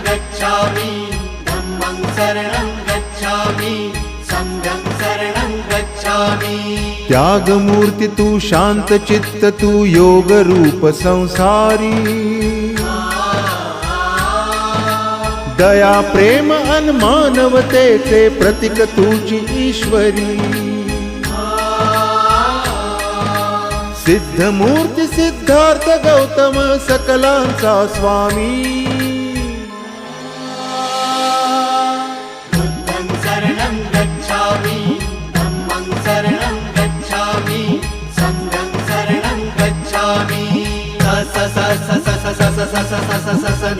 गच्छामि धम्मं शरणं गच्छामि संघं शरणं गच्छामि। त्यागमूर्ती तू शांत चित्त तू योग रूप संसारी दया प्रेम अन मानवतेचे प्रतीक तुझी ईश्वरी सिद्धमूर्ती सिद्धार्थ गौतम सकलांचा स्वामी बुद्धं शरणं गच्छामि धम्मं शरणं गच्छामि संघं शरणं गच्छामि। स स स स स स स स स स स